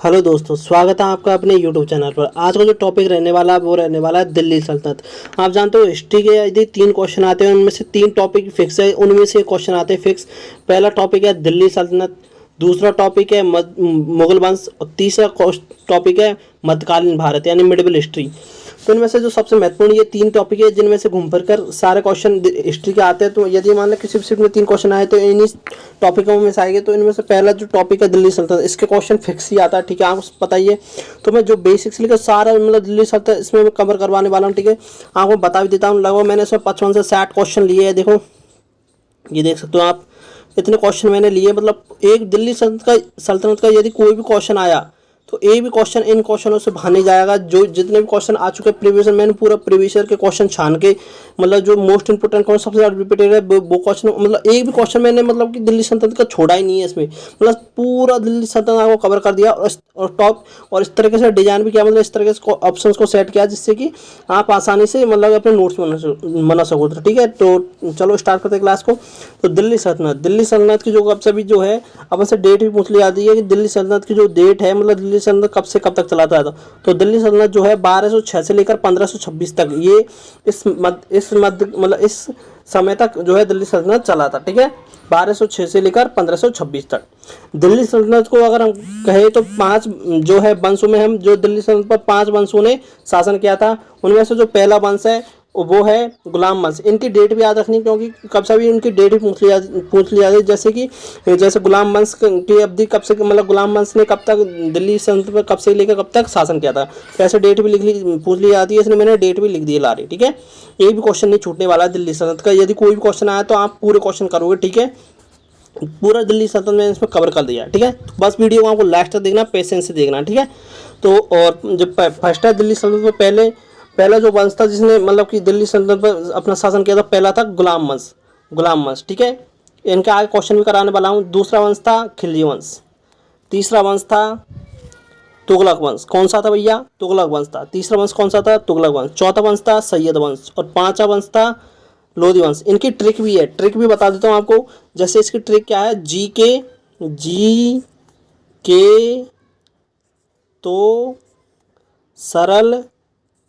Hello दोस्तों, स्वागत है आपका अपने यूट्यूब चैनल पर। आज का जो टॉपिक रहने वाला है वो रहने वाला है दिल्ली सल्तनत। आप जानते हो हिस्ट्री के यदि 3 क्वेश्चन आते हैं उनमें से 3 टॉपिक फिक्स है, उनमें से एक क्वेश्चन आते हैं फिक्स। पहला टॉपिक है दिल्ली सल्तनत, दूसरा टॉपिक है मुगल वंश और तीसरा टॉपिक है मध्यकालीन भारत यानी मिडिवल हिस्ट्री। तो इनमें से जो सबसे महत्वपूर्ण ये 3 टॉपिक है जिनमें से घूम फिर कर सारे क्वेश्चन हिस्ट्री के आते हैं। तो यदि मान लो किसी भी शिफ्ट में 3 क्वेश्चन आए तो इन्हीं टॉपिकों में से आएंगे। तो इनमें से पहला जो टॉपिक है दिल्ली सल्तनत, इसके क्वेश्चन फिक्स ही आता है, ठीक है, आपको पता ही है। तो मैं जो बेसिक्स लेकर सारा मतलब दिल्ली सल्तनत इसमें मैं कवर करवाने वाला हूँ, ठीक है। आपको बता भी देता हूँ, लगभग मैंने इसमें 55 से 60 क्वेश्चन लिए हैं। देखो ये देख सकते हो आप, इतने क्वेश्चन मैंने लिए। मतलब एक दिल्ली सल्तनत का यदि कोई भी क्वेश्चन आया तो एक भी क्वेश्चन इन क्वेश्चनों से बाहर नहीं जाएगा। जो जितने भी क्वेश्चन आ चुके हैं प्रीवियस, मैंने पूरा प्रीवियस के क्वेश्चन छान के मतलब जो मोस्ट इंपोर्टेंट क्वेश्चन सबसे ज़्यादा रिपीटेड है वो क्वेश्चन, मतलब एक भी क्वेश्चन मैंने मतलब कि दिल्ली सल्तनत का छोड़ा ही नहीं है इसमें। मतलब पूरा दिल्ली सल्तनत आपको कवर कर दिया और टॉप और इस तरीके से डिजाइन भी किया, मतलब इस तरीके से ऑप्शन को सेट किया जिससे कि आप आसानी से मतलब अपने नोट्स बना सको। तो ठीक है, तो चलो स्टार्ट करते हैं क्लास को। तो दिल्ली सल्तनत की जो कब से भी जो है अपन से डेट भी पूछ ली जाती है कि दिल्ली सल्तनत की जो डेट है, मतलब दिल्ली सल्तनत कब से कब तक चलाता था। तो दिल्ली सल्तनत जो है 1206 से लेकर 1526 तक, ये इस मध्य मतलब इस समय तक जो है दिल्ली सल्तनत चला था, ठीक है। 1206 से लेकर 1526 तक दिल्ली सल्तनत को अगर हम कहें तो 5 जो है वंशों में, हम जो दिल्ली सल्तनत पर 5 वंशों ने शासन किया था। उनमें से जो पहला वंश है वो है गुलाम वंश। इनकी डेट भी याद रखनी क्योंकि कब से भी इनकी डेट भी पूछ लिया जाती है। जैसे गुलाम वंश की अवधि कब से, मतलब गुलाम वंश ने कब तक दिल्ली सल्तनत पर कब से लेकर कब तक शासन किया था, ऐसे डेट भी पूछ ली जाती है, इसलिए मैंने डेट भी लिख दी है लारी, ठीक है। एक भी क्वेश्चन नहीं छूटने वाला है दिल्ली सल्तनत का। यदि कोई भी क्वेश्चन आया तो आप पूरे क्वेश्चन करोगे, ठीक है। पूरा दिल्ली सल्तनत मैंने इसमें कवर कर दिया, ठीक है। तो बस वीडियो को आपको लास्ट तक देखना, पेशेंस से देखना, ठीक है। तो और जो फर्स्ट है दिल्ली सल्तनत में पहला जो वंश था जिसने मतलब कि दिल्ली सल्तनत पर अपना शासन किया था, पहला था गुलाम वंश, ठीक है। इनके आगे क्वेश्चन भी कराने वाला हूँ। दूसरा वंश था खिलजी वंश, तीसरा वंश था तुगलक वंश। कौन सा था भैया? तुगलक वंश था। तीसरा वंश कौन सा था? तुगलक वंश। चौथा वंश था सैयद वंश और 5वां वंश था लोधी वंश। इनकी ट्रिक भी है, ट्रिक भी बता देता हूँ आपको। जैसे इसकी ट्रिक क्या है, जी के तो सरल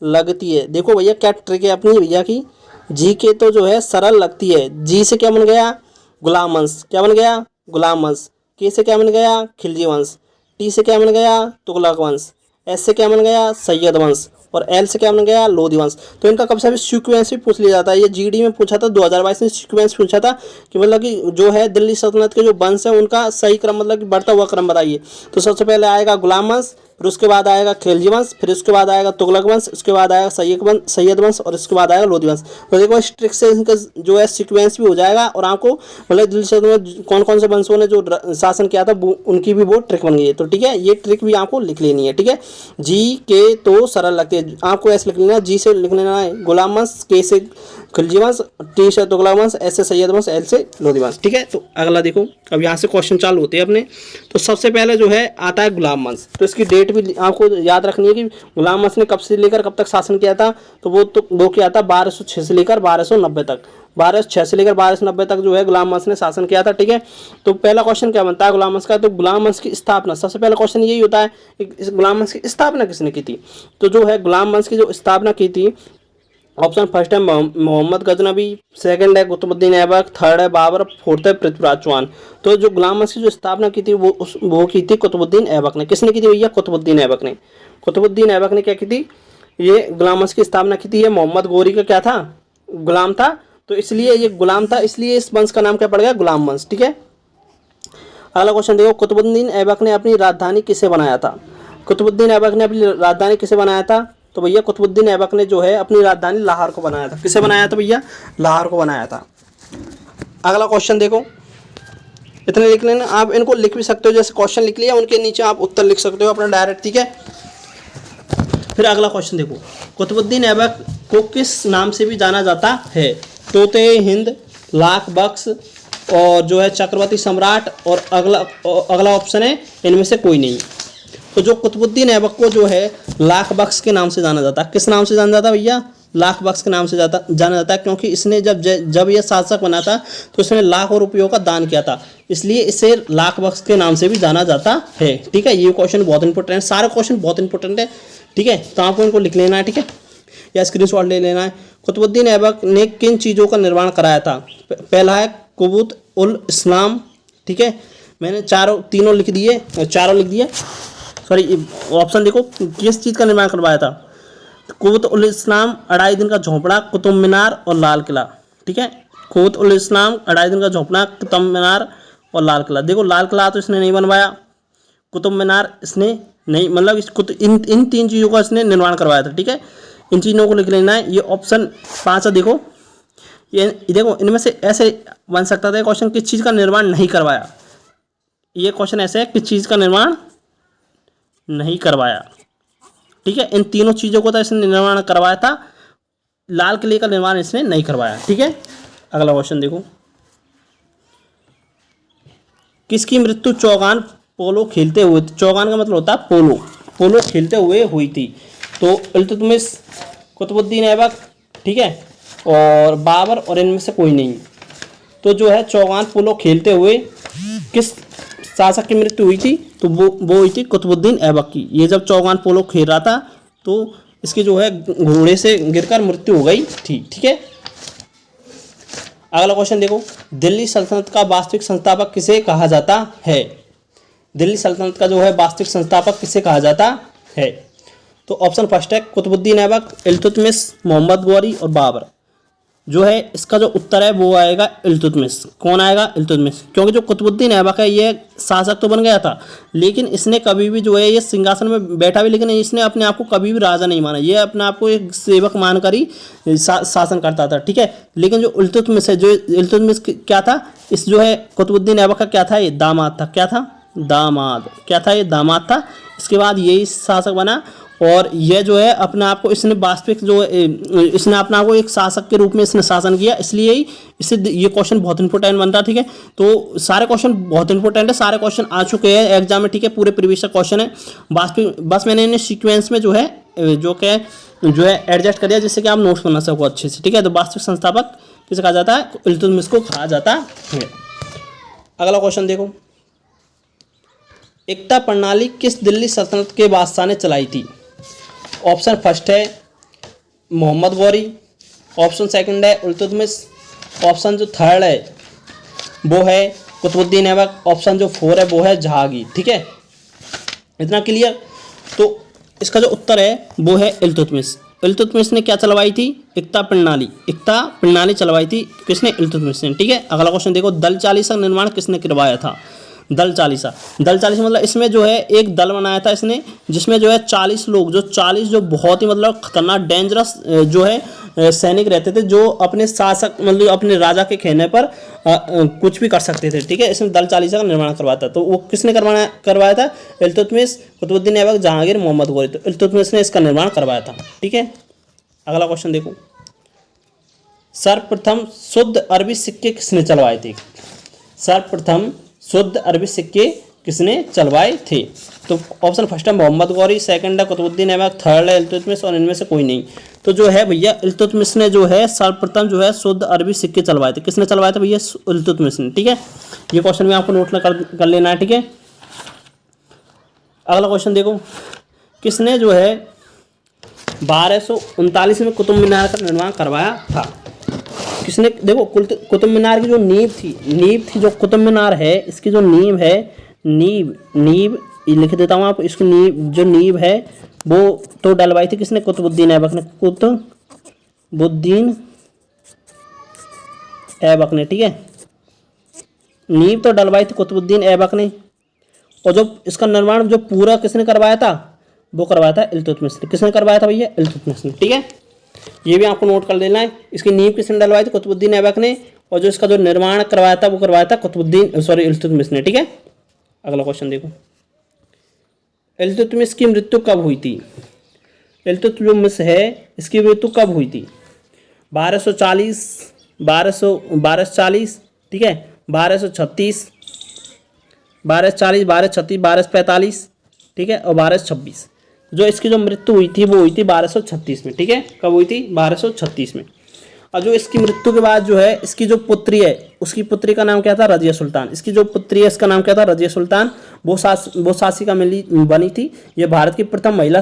लगती है। देखो भैया क्या ट्रिक है अपनी भैया की, जी के तो जो है सरल लगती है। जी से क्या बन गया? गुलाम वंश। क्या बन गया? गुलाम वंश। के से क्या बन गया? खिलजी वंश। टी से क्या बन गया? तुगलक वंश। एस से क्या बन गया? सैयद वंश। और एल से क्या बन गया? लोधी वंश। तो इनका कब से भी सीक्वेंस भी पूछ लिया जाता है। ये जीडी में पूछा था 2022 में, सीक्वेंस पूछा था कि मतलब कि जो है दिल्ली सल्तनत के जो वंश है उनका सही क्रम, मतलब कि बढ़ता हुआ क्रम बताइए। तो सबसे पहले आएगा गुलाम वंश, फिर उसके बाद आएगा खिलजी वंश, फिर उसके बाद आएगा तुगलक वंश, उसके बाद आएगा सैयद वंश और इसके बाद आएगा लोधी वंश। तो देखो इस ट्रिक से इनका जो है सीक्वेंस भी हो जाएगा और आपको मतलब दिल्ली सल्तनत कौन कौन से वंशों ने जो शासन किया था उनकी भी वो ट्रिक बन गई है। तो ठीक है, ये ट्रिक भी आपको लिख लेनी है, ठीक है। जी के तो सरल लगती है, आपको ऐसे लिख लेना, जी से लिख लेना है गुलाम वंश, के से खिलजी वंश, टी से तुगलक वंश, एस से सैयद वंश, एल से लोधी वंश, ठीक है। तो अगला देखो, अब यहाँ से क्वेश्चन चालू होते हैं अपने। तो सबसे पहले जो है आता है गुलाम वंश। तो इसकी डेट भी आपको याद रखनी है कि गुलाम वंश ने कब से लेकर कब तक शासन किया था। तो वो क्या था 1206 से लेकर 1290 तक, 1206 से लेकर 1290 तक जो है गुलाम वंश ने शासन किया था, ठीक है। तो पहला क्वेश्चन क्या बनता है गुलाम वंश का? तो गुलाम वंश की स्थापना, सबसे पहला क्वेश्चन यही होता है इस गुलाम वंश की स्थापना किसने की थी। तो जो है गुलाम वंश की जो स्थापना की थी, ऑप्शन फर्स्ट है मोहम्मद गजनबी, सेकंड है कुतुबुद्दीन ऐबक, थर्ड है बाबर, फोर्थ है पृथ्वीराज चौहान। तो जो गुलाम वंश की जो स्थापना की थी वो की थी कुतुबुद्दीन ऐबक ने। किसने की थी भैया? कुतुबुद्दीन ऐबक ने। कुतुबुद्दीन ऐबक ने क्या की थी? ये गुलाम वंश की स्थापना की थी। ये मोहम्मद गोरी का क्या था? गुलाम था। तो इसलिए ये गुलाम था, इसलिए इस वंश का नाम क्या पड़ गया? गुलाम वंश, ठीक है। अगला क्वेश्चन देखो, कुतुबुद्दीन ऐबक ने अपनी राजधानी किसे बनाया था? कुतुबुद्दीन ऐबक ने अपनी राजधानी किसे बनाया था? तो भैया कुतुबुद्दीन ऐबक ने जो है अपनी राजधानी लाहौर को बनाया था। किसे बनाया था भैया? लाहौर को बनाया था। अगला क्वेश्चन देखो, इतने लिख लेना, आप इनको लिख भी सकते हो, जैसे क्वेश्चन लिख लिया उनके नीचे आप उत्तर लिख सकते हो अपना डायरेक्ट, ठीक है। फिर अगला क्वेश्चन देखो, कुतुबुद्दीन ऐबक को किस नाम से भी जाना जाता है? तोते हिंद, लाख बख्श और जो है चक्रवर्ती सम्राट, और अगला ऑप्शन है इनमें से कोई नहीं। तो जो कुतुबुद्दीन ऐबक को जो है लाख बख्श के नाम से जाना जाता है। किस नाम से जाना जाता है भैया? लाख बख्श के नाम से जाना जाता है, क्योंकि इसने जब यह शासक बना था तो इसने लाखों रुपयों का दान किया था, इसलिए इसे लाख बख्श के नाम से भी जाना जाता है। ठीक है, ये क्वेश्चन बहुत इंपॉर्टेंट है, सारे क्वेश्चन बहुत इंपॉर्टेंट है। ठीक है, तो आपको इनको लिख लेना है। ठीक है, या स्क्रीनशॉट ले लेना है। कुतुबुद्दीन ऐबक ने किन चीज़ों का निर्माण कराया था? पहला है कुबूत उल इस्लाम। ठीक है, मैंने तीनों लिख दिए, चारों लिख दिए, सॉरी ऑप्शन देखो, किस चीज़ का निर्माण करवाया था? कुबूत उल इस्लाम, 2.5 दिन का झोंपड़ा, कुतुब मीनार और लाल किला। ठीक है, कुबूत उल इस्लाम, 2.5 दिन का झोंपड़ा, कुतुब मीनार और लाल किला। देखो लाल किला तो इसने नहीं बनवाया, कुतुब मीनार इसने नहीं, मतलब इन 3 चीज़ों का इसने निर्माण करवाया था। ठीक है, इन चीज़ों को लिख लेना है। ये ऑप्शन 5 है। देखो ये देखो, इनमें से ऐसे बन सकता था क्वेश्चन, किस चीज़ का निर्माण नहीं करवाया? ये क्वेश्चन ऐसे है, किस चीज़ का निर्माण नहीं करवाया। ठीक है, इन तीनों चीज़ों को तो इसने निर्माण करवाया था, लाल किले का निर्माण इसने नहीं करवाया। ठीक है, अगला क्वेश्चन देखो, किसकी मृत्यु चौगान पोलो खेलते हुए? चौगान का मतलब होता है पोलो, पोलो खेलते हुए हुई थी। तो इल्तुतमिश, कुतुबुद्दीन ऐबक, ठीक है, और बाबर, और इनमें से कोई नहीं। तो जो है चौगान पोलो खेलते हुए किस शासक की मृत्यु हुई थी? तो वो हुई थी कुतुबुद्दीन ऐबक की। ये जब चौगान पोलो खेल रहा था तो इसकी जो है घोड़े से गिरकर मृत्यु हो गई थी। ठीक है, अगला क्वेश्चन देखो, दिल्ली सल्तनत का वास्तविक संस्थापक किसे कहा जाता है? दिल्ली सल्तनत का जो है वास्तविक संस्थापक किसे कहा जाता है? तो ऑप्शन फर्स्ट है कुतुबुद्दीन ऐबक, इल्तुतमिश, मोहम्मद गौरी और बाबर। जो है इसका जो उत्तर है वो आएगा इल्तुतमिश। कौन आएगा? इल्तुतमिश। क्योंकि जो कुतुबुद्दीन ऐबक है ये शासक तो बन गया था, लेकिन इसने कभी भी जो है ये सिंहासन में बैठा भी, लेकिन इसने अपने आप को कभी भी राजा नहीं माना, ये अपने आप को एक सेवक मानकर ही शासन करता था। ठीक है, लेकिन जो इल्तुतमिश है, जो इल्तुतमिश क्या था, इस जो है कुतुबुद्दीन ऐबक का क्या था? ये दामाद था। क्या था? दामाद। क्या था? ये दामाद था। इसके बाद यही शासक बना, और यह जो है अपने आप को इसने वास्तविक जो इसने अपने आप को एक शासक के रूप में इसने शासन किया, इसलिए ही इससे ये क्वेश्चन बहुत इंपॉर्टेंट बनता है। ठीक है, तो सारे क्वेश्चन बहुत इंपॉर्टेंट है, सारे क्वेश्चन आ चुके हैं एग्जाम में। ठीक है, पूरे प्रीवियस क्वेश्चन है, वास्तविक बस मैंने इन्हें सीक्वेंस में जो है एडजस्ट कर दिया, जिससे कि आप नोट्स बना सको अच्छे से। ठीक है, तो वास्तविक संस्थापक किसे कहा जाता है? इल्तुतमिश को कहा जाता है। अगला क्वेश्चन देखो, एकता प्रणाली किस दिल्ली सल्तनत के बादशाह ने चलाई थी? ऑप्शन फर्स्ट है मोहम्मद गौरी, ऑप्शन सेकंड है इल्तुतमिश, ऑप्शन जो थर्ड है वो है कुतुबुद्दीन ऐबक, ऑप्शन जो 4 है वो है जहांगीर। ठीक है, इतना क्लियर? तो इसका जो उत्तर है वो है इल्तुतमिश। इल्तुतमिश ने क्या चलवाई थी? एकता प्रणाली चलवाई थी। किसने? इल्तुतमिश ने। ठीक है, अगला क्वेश्चन देखो, दल चालीसा का निर्माण किसने करवाया था? दल चालीसा मतलब इसमें जो है एक दल बनाया था इसने, जिसमें जो है 40 लोग, जो 40 जो बहुत ही मतलब खतरनाक डेंजरस जो है सैनिक रहते थे, जो अपने शासक मतलब अपने राजा के कहने पर कुछ भी कर सकते थे। ठीक है, इसमें दल चालीसा का निर्माण करवाया था। तो वो किसने करवाया था? इल्तुतमिश, कुतुबुद्दीन ऐबक, जहांगीर, मोहम्मद गौरी। तो इल्तुतमिश ने इसका निर्माण करवाया था। ठीक है, अगला क्वेश्चन देखो, सर्वप्रथम शुद्ध अरबी सिक्के किसने चलवाए थे? सर्वप्रथम शुद्ध अरबी सिक्के किसने चलवाए थे? तो ऑप्शन फर्स्ट है मोहम्मद गौरी, सेकंड है कुतुबुद्दीन ऐबक, थर्ड है इल्तुतमिश, और इनमें से कोई नहीं। तो जो है भैया इल्तुतमिश ने जो है सर्वप्रथम जो है शुद्ध अरबी सिक्के चलवाए थे। किसने चलवाए थे भैया? इल्तुतमिश ने। ठीक है, ये क्वेश्चन में आपको नोट कर लेना है। ठीक है, अगला क्वेश्चन देखो, किसने जो है 1239 में कुतुब मीनार का निर्माण करवाया था? किसने? देखो कुतुब मीनार की जो नींव थी जो कुतुब मीनार है, इसकी जो नींव है, नींव लिख देता हूँ आप, इसकी नींव है वो तो डलवाई थी किसने? कुतुबुद्दीन ऐबक ने। कुतुबुद्दीन ऐबक ने। ठीक है, नींव तो डलवाई थी कुतुबुद्दीन ऐबक ने, और जो इसका निर्माण जो पूरा किसने करवाया था? वो करवाया था इल्तुतमिश ने। किसने करवाया था भैया? इल्तुतमिश ने। ठीक है, ये भी आपको नोट कर लेना है। इसकी नींव किसने डलवाई थी? कुतुबुद्दीन ऐबक ने, और जो इसका जो निर्माण करवाया था वो करवाया था इल्तुतमिश ने। ठीक है, अगला क्वेश्चन देखो, इल्तुतमिश की मृत्यु कब हुई थी? इल्तुतमिश है, इसकी मृत्यु कब हुई थी? 1240, 1240, ठीक है, 1236, 1240, 1236, 1245, ठीक है, और 1226। जो इसकी जो मृत्यु हुई थी वो हुई थी 1236 में, ठीक है, कब हुई थी, 1236 में। और जो इसकी मृत्यु के बाद जो है इसकी जो पुत्री है, उसकी पुत्री का नाम क्या था, रजिया सुल्तान। इसकी जो पुत्री है इसका नाम क्या था, रजिया सुल्तान। वो शासिका मिली बनी थी। ये भारत की प्रथम महिला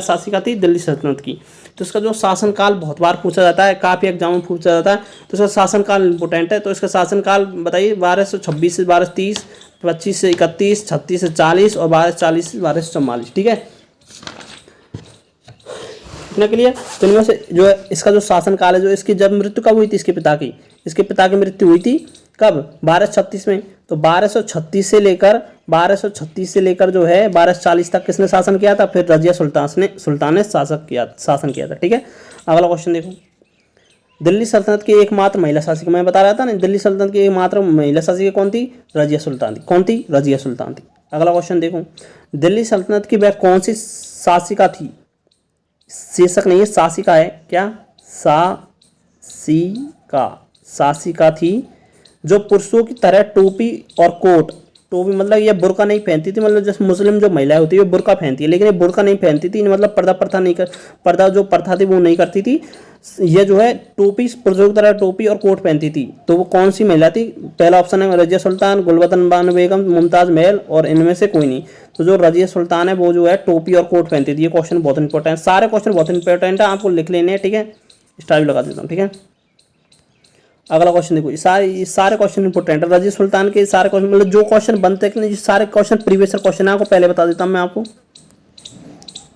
शासिका थी दिल्ली सल्तनत की। तो इसका जो शासनकाल बहुत बार पूछा जाता है, काफ़ी एग्जाम में पूछा जाता है, तो इसका शासनकाल इंपॉर्टेंट है। तो इसका शासनकाल बताइए, 1226 से 1230, 25 से 31, 36 से 40 और 1240 से 1244, ठीक है, इतना क्लियर। तो इनमें से जो है इसका जो शासनकाल है, जो इसकी जब मृत्यु कब हुई थी इसके पिता की मृत्यु हुई थी कब, 1236 में। तो 1236 से लेकर जो है 1240 तक किसने शासन किया था, फिर रजिया सुल्तान ने शासन किया था, ठीक है। अगला क्वेश्चन देखो, दिल्ली सल्तनत की एकमात्र महिला शासिका, मैं बता रहा था ना, दिल्ली सल्तनत की एकमात्र महिला शासिका कौन थी, रजिया सुल्तान थी। कौन थी, रजिया सुल्तान थी। अगला क्वेश्चन देखो, दिल्ली सल्तनत की वह कौन सी शासिका थी, शीर्षक नहीं है, शासिका है, क्या, शासिका थी जो पुरुषों की तरह टोपी और कोट, टोपी मतलब ये बुर्का नहीं पहनती थी, मतलब जैसे मुस्लिम जो महिलाएं होती है वो बुर्का पहनती है, लेकिन ये बुर्का नहीं पहनती थी, मतलब पर्दा जो प्रथा थी वो नहीं करती थी। ये जो है टोपी, पुरुषों की तरह टोपी और कोट पहनती थी। तो वो कौन सी महिला थी, पहला ऑप्शन है रजिया सुल्तान, गुलबदन बानो बेगम, मुमताज महल, और इनमें से कोई नहीं। तो जो रजिया सुल्तान है वो जो है टोपी और कोट पहनती थी। ये क्वेश्चन बहुत इंपॉर्टेंट है, सारे क्वेश्चन बहुत इंपॉर्टेंट है, आपको लिख लेने हैं, ठीक है। स्टार भी लगा देता हूँ, ठीक है। अगला क्वेश्चन देखो, सारे क्वेश्चन इंपॉर्टेंट है, रजिया सुल्तान के सारे क्वेश्चन, मतलब जो क्वेश्चन बनते हैं कि नहीं, सारे क्वेश्चन प्रीवियस क्वेश्चन है, आपको पहले बता देता हूँ मैं आपको,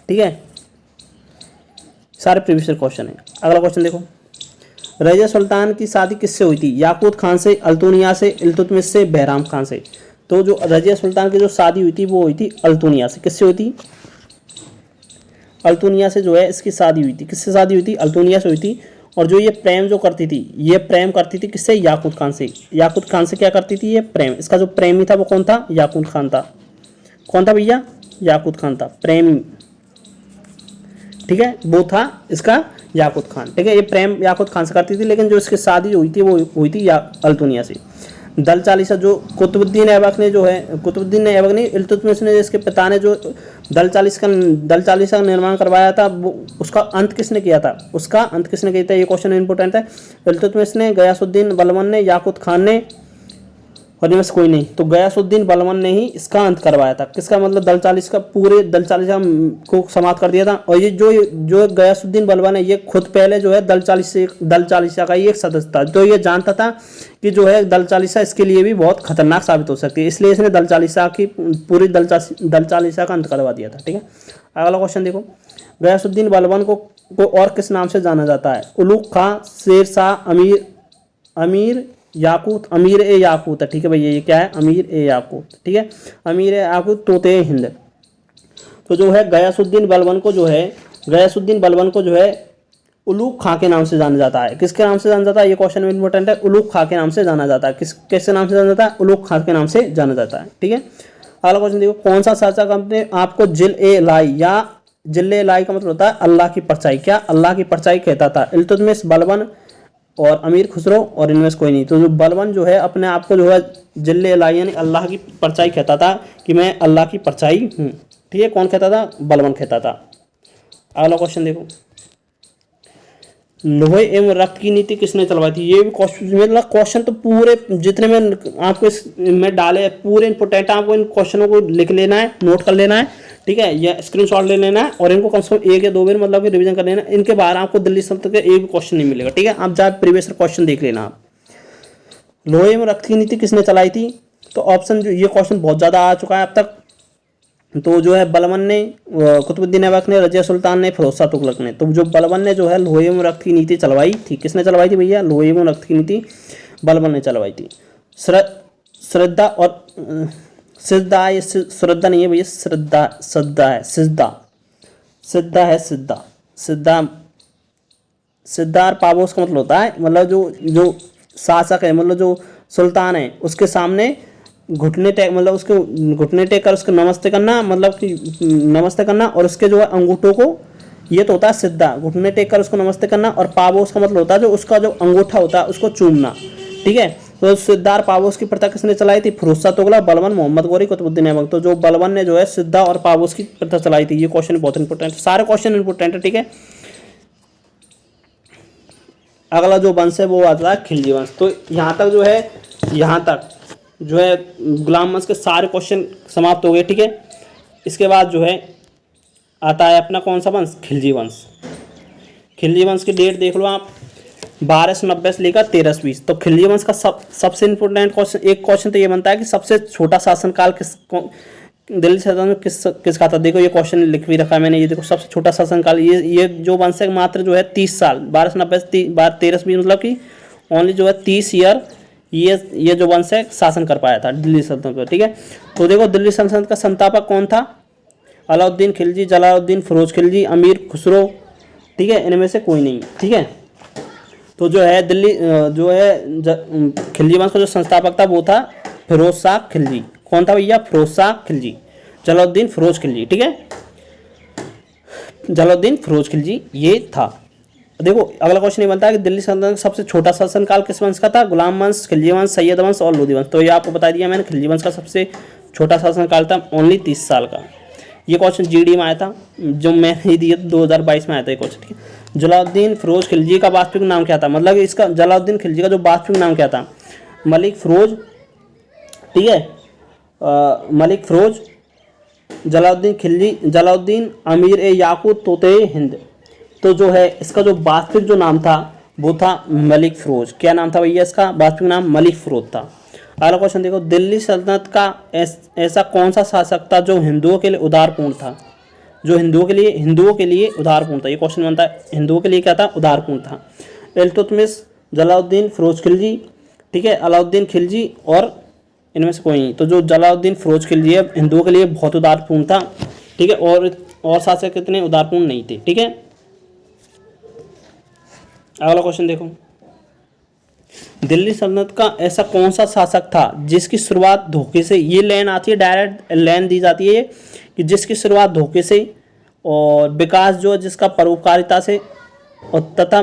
ठीक है, सारे प्रीवियस क्वेश्चन है। अगला क्वेश्चन देखो, रजिया सुल्तान की शादी किससे हुई थी, याकूत खान से, अल्तुनिया से, इल्तुतमिश से, बहराम खान से। तो जो रजिया सुल्तान की जो शादी हुई थी वो हुई थी अल्तुनिया से। किससे हुई थी, अल्तुनिया से जो है इसकी शादी हुई थी। किससे शादी हुई थी, अल्तुनिया से हुई थी। और जो ये प्रेम जो करती थी, ये प्रेम करती थी किससे, याकूत खान से। याकूत खान से क्या करती थी, ये प्रेम। इसका जो प्रेमी था वो कौन था, याकूत खान था। कौन था भैया, याकूत खान था, प्रेमी, ठीक है, वो था इसका याकूत खान, ठीक है। ये प्रेम याकूत खान से करती थी, लेकिन जो इसकी शादी हुई थी वो हुई थी अल्तुनिया से। दल चालीसा जो कुतुबुद्दीन ऐबक ने जो है, कुतुबुद्दीन ऐबक नहीं, इल्तुतमिश ने, इसके पिता ने जो दल चालीसा का निर्माण करवाया था, वो उसका अंत किसने किया था, उसका अंत किसने किया था, ये क्वेश्चन इंपॉर्टेंट है। इल्तुतमिश ने, गयासुद्दीन बलबन ने, याकूत खान ने, और इनमें से कोई नहीं। तो गयासुद्दीन बलबन ने ही इसका अंत करवाया था। किसका, मतलब दल चालीसा को समाप्त कर दिया था। और ये जो गयासुद्दीन बलबन है, ये खुद पहले जो है दल चालीसा का ही एक सदस्य था। तो ये जानता था कि जो है दल चालीसा इसके लिए भी बहुत खतरनाक साबित हो सकती है, इसलिए इसने पूरी दल चालीसा का अंत करवा दिया था, ठीक है। अगला क्वेश्चन देखो, गयासुद्दीन बलबन को और किस नाम से जाना जाता है, उलूग खां, शेर शाह, अमीर याकूत, अमीर ए याकूत है, ठीक है भैया, ये क्या है, अमीर ए याकूत, ठीक है, अमीर ए याकूत, तोते हिंद। तो जो है गयासुद्दीन बलबन को जो है उलूग खां के नाम से जाना जाता है। किसके नाम से जाना जाता है, ये क्वेश्चन इंपॉर्टेंट है। उलूग खां के नाम से जाना जाता है। किसके नाम से जाना जाता है, उलूग खां के नाम से जाना जाता है, ठीक है। अगला क्वेश्चन देखो, कौन सा शासक ने आपको जिल-ए-लाई का मतलब होता है अल्लाह की परछाई, क्या अल्लाह की परछाई कहता था, इल्तुतमिश, बलबन और अमीर खुसरो, और इनमें से कोई नहीं। तो जो बलबन जो है अपने आप को जो है जिल-ए-लाई यानी अल्लाह की परछाई कहता था, कि मैं अल्लाह की परछाई हूँ, ठीक है। कौन कहता था, बलबन कहता था। अगला क्वेश्चन देखो, लोहे एवं रक्त की नीति किसने चलवाई थी। ये भी क्वेश्चन तो पूरे जितने में आपको इसमें डाले पूरे इंपॉर्टेंट है, आपको इन क्वेश्चनों को लिख लेना है, नोट कर लेना है, ठीक है, या स्क्रीनशॉट ले लेना है, और इनको कम से कम 1 या 2 बार मतलब कि रिवीजन कर लेना। इनके बाहर आपको दिल्ली सल्तनत का एक भी क्वेश्चन नहीं मिलेगा, ठीक है। आप जब प्रीवियस क्वेश्चन देख लेना आप। लोहे एवं रक्त की नीति किसने चलाई थी, तो ऑप्शन, जो ये क्वेश्चन बहुत ज़्यादा आ चुका है अब तक। तो जो है बलबन ने, कुतुबुद्दीन ऐबक ने, रजिया सुल्तान ने, फिरोज शाह तुगलक ने। तो जो बलबन ने जो है लोहे एवं रक्त की नीति चलवाई थी, किसने चलवाई थी भैया, लोहे एवं रक्त की नीति बलबन ने चलवाई थी। श्रद्धा और सिद्धा, ये श्रद्धा नहीं है भैया, श्रद्धा है, सिद्धा और पाबोस का मतलब होता है, मतलब जो शासक है, मतलब जो सुल्तान है, उसके सामने घुटने टेक, मतलब उसके घुटने टेक कर उसको नमस्ते करना, मतलब कि नमस्ते करना, और उसके जो है अंगूठों को, ये तो होता है सिद्धा, घुटने टेक कर उसको नमस्ते करना। और पाबोस का मतलब होता है जो उसका जो अंगूठा होता है उसको चूमना, ठीक है। तो सिद्धार पाबोस की प्रथा किसने चलाई थी? फिरोज शाह तुगलक, बलबन, मोहम्मद गौरी, कुतुबुद्दीन ऐबक। तो जो बलबन ने जो है सिद्धा और पाबोस की प्रथा चलाई थी। ये क्वेश्चन बहुत इंपॉर्टेंट है, सारे क्वेश्चन इंपॉर्टेंट है, ठीक है। अगला जो वंश है वो आता है खिलजी वंश। तो यहाँ तक जो है, यहाँ तक जो है गुलाम वंश के सारे क्वेश्चन समाप्त हो गए, ठीक है। इसके बाद जो है आता है अपना कौन सा वंश? खिलजी वंश। खिलजी वंश की डेट देख लो आप, 1290 से लेकर 1320। तो खिलजी वंश का सबसे इंपॉर्टेंट क्वेश्चन, एक क्वेश्चन तो ये बनता है कि सबसे छोटा शासनकाल दिल्ली सल्तनत में किसका था? देखो ये क्वेश्चन लिख भी रखा है मैंने, ये देखो सबसे छोटा शासनकाल ये जो वंश है मात्र जो है 30 साल, 1290 से 1320, मतलब कि ओनली जो है 30 ईयर ये जो वंश है शासन कर पाया था दिल्ली सल्तनत पर, ठीक है। तो देखो दिल्ली सल्तनत का संस्थापक कौन था? अलाउद्दीन खिलजी, जलालुद्दीन फिरोज खिलजी, अमीर खुसरो, ठीक है, इनमें से कोई नहीं, ठीक है। तो जो है दिल्ली जो है खिलजी वंश का जो संस्थापक था वो था फिरोज शाह खिलजी। कौन था भैया? फिरोज शाह खिलजी, जलालुद्दीन फिरोज खिलजी, ठीक है, जलालुद्दीन फिरोज खिलजी ये था। देखो अगला क्वेश्चन ये बनता है कि दिल्ली सल्तनत का सबसे छोटा शासनकाल किस वंश का था? गुलाम वंश, खिलजी वंश, सैयद वंश और लोधी वंश। तो ये आपको बता दिया मैंने, खिलजी वंश का सबसे छोटा शासनकाल था ओनली 30 साल का। ये क्वेश्चन जीडी में आया था, जो मैंने दिया 2022 में आया था ये क्वेश्चन, ठीक है। जलालुद्दीन फिरोज खिलजी का वास्तविक नाम क्या था? मतलब इसका जलालुद्दीन खिलजी का जो वास्तविक नाम क्या था? मलिक फिरोज, ठीक है, मलिक फिरोज, जलालुद्दीन खिलजी, जलालुद्दीन अमीर ए याकूत तोते हिंद। तो जो है इसका जो वास्तविक जो नाम था वो था मलिक फिरोज। क्या नाम था भैया इसका? वास्तविक नाम मलिक फिरोज था। अगला क्वेश्चन देखो, दिल्ली सल्तनत का ऐसा कौन सा शासक था जो हिंदुओं के लिए उदारपूर्ण था? जो हिंदुओं के लिए उदारपूर्ण था। ये क्वेश्चन बनता है, हिंदुओं के लिए क्या था? उदारपूर्ण था। इल्तुतमिश, जलालुद्दीन फिरोज खिलजी, ठीक है, अलाउद्दीन खिलजी और इनमें से कोई नहीं। तो जो जलालुद्दीन फिरोज खिलजी है हिंदुओं के लिए बहुत उदारपूर्ण था, ठीक है, और शासक इतने उदारपूर्ण नहीं थे, ठीक है। अगला क्वेश्चन देखो, दिल्ली सल्तनत का ऐसा कौन सा शासक था जिसकी शुरुआत धोखे से, ये लाइन आती है डायरेक्ट लाइन दी जाती है कि जिसकी शुरुआत धोखे से और विकास जो है जिसका परोपकारिता से, और तथा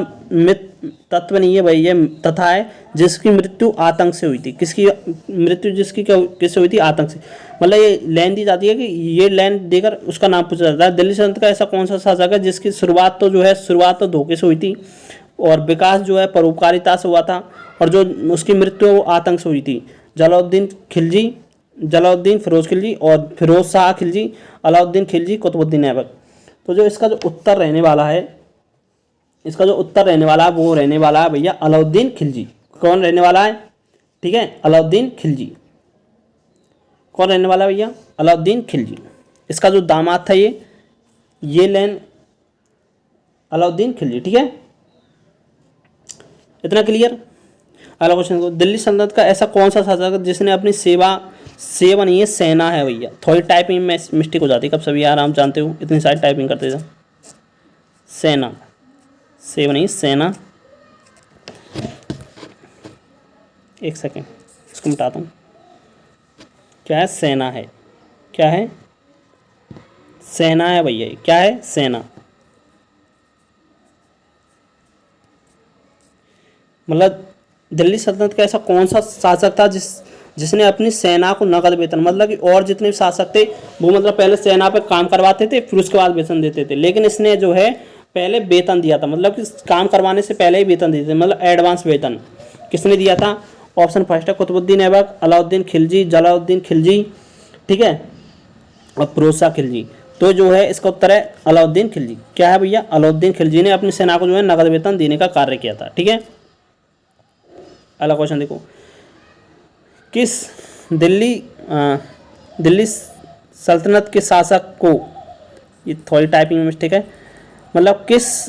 तत्व नहीं है भाई ये तथा है, जिसकी मृत्यु आतंक से हुई थी। किसकी मृत्यु जिसकी किससे हुई थी? आतंक से। मतलब ये लाइन दी जाती है कि ये लाइन देकर उसका नाम पूछा जाता है। दिल्ली सल्तनत का ऐसा कौन सा शासक है जिसकी शुरुआत तो धोखे से हुई थी और विकास जो है परोपकारिता से हुआ था, और जो उसकी मृत्यु वो आतंक से हुई थी? जलालुद्दीन खिलजी, जलालुद्दीन फिरोज खिलजी और फिरोज शाह खिलजी, अलाउद्दीन खिलजी, कुतुबुद्दीन ऐबक। तो जो इसका जो उत्तर रहने वाला है, वो रहने वाला है भैया अलाउद्दीन खिलजी। कौन रहने वाला है? ठीक है, अलाउद्दीन खिलजी। कौन रहने वाला है भैया? अलाउद्दीन खिलजी। इसका जो दामाद था ये लेन अलाउद्दीन खिलजी, ठीक है, इतना क्लियर। अगला क्वेश्चन को, दिल्ली सल्तनत का ऐसा कौन सा शासक है जिसने अपनी सेवा नहीं है, सेना है भैया। थोड़ी टाइपिंग में मिस्टेक हो जाती है कब सभी यार, आप जानते हो इतनी सारी टाइपिंग करते थे। सेना, सेवा नहीं, सेना। एक सेकेंड इसको मिटाता हूँ। क्या है? सेना है। क्या है? सेना है भैया। क्या है? सेना। मतलब दिल्ली सल्तनत का ऐसा कौन सा शासक था जिसने अपनी सेना को नकद वेतन, मतलब कि और जितने शासक थे वो मतलब पहले सेना पे काम करवाते थे फिर उसके बाद वेतन देते थे, लेकिन इसने जो है पहले वेतन दिया था, मतलब कि काम करवाने से पहले ही वेतन देते थे, मतलब एडवांस वेतन। किसने दिया था? ऑप्शन फर्स्ट है कुतुबुद्दीन ऐबक, अलाउद्दीन खिलजी, जलालुद्दीन खिलजी, ठीक है, और फिरोज शाह खिलजी। तो जो है इसका उत्तर है अलाउद्दीन खिलजी। क्या है भैया? अलाउद्दीन खिलजी ने अपनी सेना को जो है नकद वेतन देने का कार्य किया था, ठीक है। अगला क्वेश्चन देखो, किस दिल्ली सल्तनत के शासक को, ये थोड़ी टाइपिंग में मिस्टेक है, मतलब किस,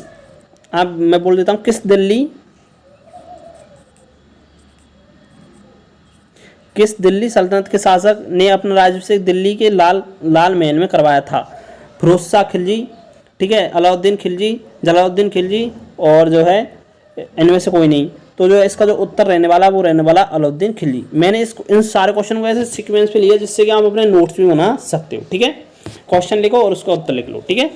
अब मैं बोल देता हूँ, किस दिल्ली सल्तनत के शासक ने अपना राज्याभिषेक दिल्ली के लाल महल में करवाया था? फिरोज शाह खिलजी, ठीक है, अलाउद्दीन खिलजी, जलालुद्दीन खिलजी, और जो है इनमें से कोई नहीं। तो जो है इसका जो उत्तर रहने वाला वो रहने वाला अलाउद्दीन खिलजी। मैंने इन सारे क्वेश्चन को ऐसे सीक्वेंस पे लिया जिससे कि आप अपने नोट्स भी बना सकते हो, ठीक है। क्वेश्चन लिखो और उसका उत्तर लिख लो, ठीक है।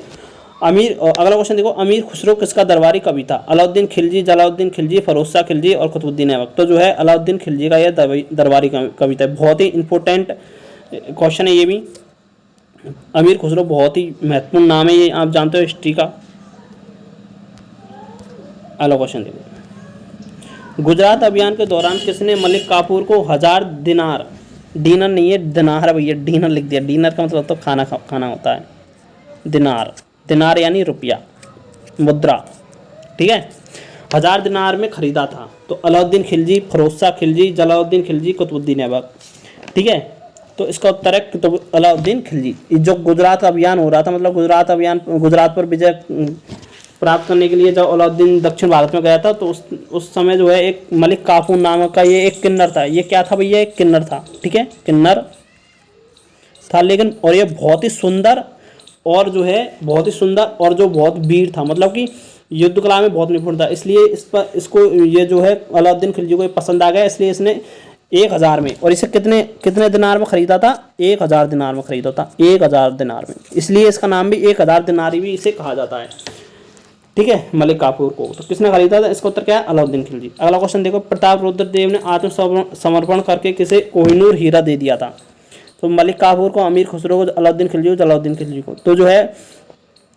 अगला क्वेश्चन देखो, अमीर खुसरो किसका दरबारी कवि था? अलाउद्दीन खिलजी, जलालुद्दीन खिलजी, फिरोज शाह खिलजी और कुतुबुद्दीन ऐबक। तो जो है अलाउद्दीन खिलजी का यह दरबारी कविता है। बहुत ही इंपॉर्टेंट क्वेश्चन है ये भी। अमीर खुसरो बहुत ही महत्वपूर्ण नाम है ये, आप जानते हो हिस्ट्री का। अगला क्वेश्चन देखो, गुजरात अभियान के दौरान किसने मलिक काफूर को 1000 दिनार, डीनर नहीं है दिनार है भैया, डीनर लिख दिया, डीनर का मतलब तो खाना होता है, दिनार यानी रुपया, मुद्रा, ठीक है, 1000 दिनार में खरीदा था। तो अलाउद्दीन खिलजी, फिरोज शाह खिलजी, जलालुद्दीन खिलजी, कुतुबुद्दीन ऐबक, ठीक है। तो इसका उत्तर है तो अलाउद्दीन खिलजी। जो गुजरात अभियान हो रहा था, मतलब गुजरात पर विजय प्राप्त करने के लिए जब अलाउद्दीन दक्षिण भारत में गया था, तो उस समय जो है एक मलिक काफूर नामक का ये एक किन्नर था। ये क्या था भैया? एक किन्नर था, ठीक है, किन्नर था। लेकिन और ये बहुत ही सुंदर और जो है बहुत ही सुंदर और जो बहुत वीर था, मतलब कि युद्ध कला में बहुत निपुण था। इसलिए इसको ये जो है अलाउद्दीन खिलजी को पसंद आ गया, इसलिए इसने 1000 में, और इसे कितने दिनार में खरीदा था? 1000 दिनार में खरीदा था, 1000 दिनार में। इसलिए इसका नाम भी 1000 दिनारी भी इसे कहा जाता है, ठीक है, मलिक काफूर को। तो किसने खरीदा था? इसका उत्तर क्या है? अलाउद्दीन खिलजी। अगला क्वेश्चन देखो, प्रताप रुद्र देव ने आत्मसमर्पण करके किसे कोहिनूर हीरा दे दिया था? तो मलिक काफूर को, अमीर खुसरो को, अलाउद्दीन खिलजी को, जलालुद्दीन खिलजी को। तो जो है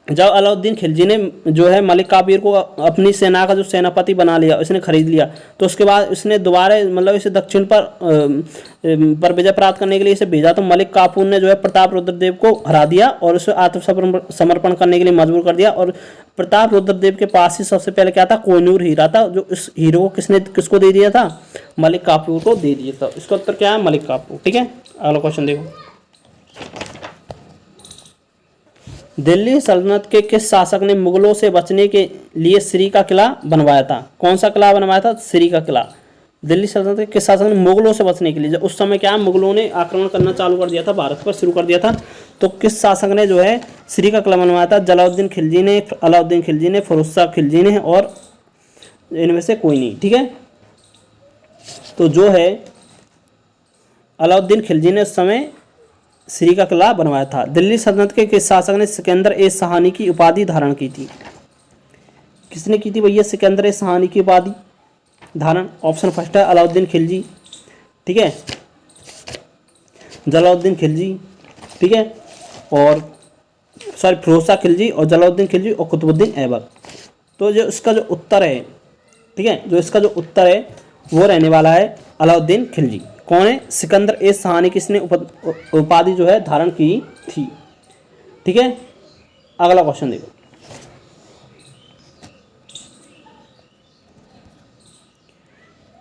जब अलाउद्दीन खिलजी ने जो है मलिक काफूर को अपनी सेना का जो सेनापति बना लिया, उसने खरीद लिया, तो उसके बाद इसने दोबारा मतलब इसे दक्षिण पर विजय प्राप्त करने के लिए इसे भेजा। तो मलिक काफूर ने जो है प्रताप रुद्रदेव को हरा दिया और उसे आत्मसमर्पण करने के लिए मजबूर कर दिया। और प्रताप रुद्रदेव के पास ही सबसे पहले क्या था? कोहिनूर हीरा था, जो इस हीरो को किसको दे दिया था? मलिक काफूर को दे दिया था। इसका उत्तर क्या है? मलिक काफूर, ठीक है। अगला क्वेश्चन देखो, दिल्ली सल्तनत के किस शासक ने मुगलों से बचने के लिए श्री का किला बनवाया था? कौन सा किला बनवाया था? श्री का किला। दिल्ली सल्तनत के किस शासक ने मुगलों से बचने के लिए, जब उस समय क्या मुगलों ने आक्रमण करना चालू कर दिया था, भारत पर शुरू कर दिया था, तो किस शासक ने जो है श्री का किला बनवाया था? जलालुद्दीन खिलजी ने, अलाउद्दीन खिलजी ने, फिरोज शाह खिलजी ने, और इनमें से कोई नहीं, ठीक है। तो जो है अलाउद्दीन खिलजी ने उस समय श्री का किला बनवाया था। दिल्ली सल्तनत के किस शासक ने सिकंदर ए सहानी की उपाधि धारण की थी? किसने की थी भैया सिकंदर ए सहानी की उपाधि धारण? ऑप्शन फर्स्ट है अलाउद्दीन खिलजी, ठीक है, जलालुद्दीन खिलजी, ठीक है, और सॉरी फिरोज शाह खिलजी और जलालुद्दीन खिलजी और कुतुबुद्दीन ऐबक। तो जो इसका जो उत्तर है, ठीक है, जो इसका जो उत्तर है वो रहने वाला है अलाउद्दीन खिलजी। कौन है? सिकंदर ए सहानी किसने उपाधि जो है धारण की थी, ठीक है। अगला क्वेश्चन देखो,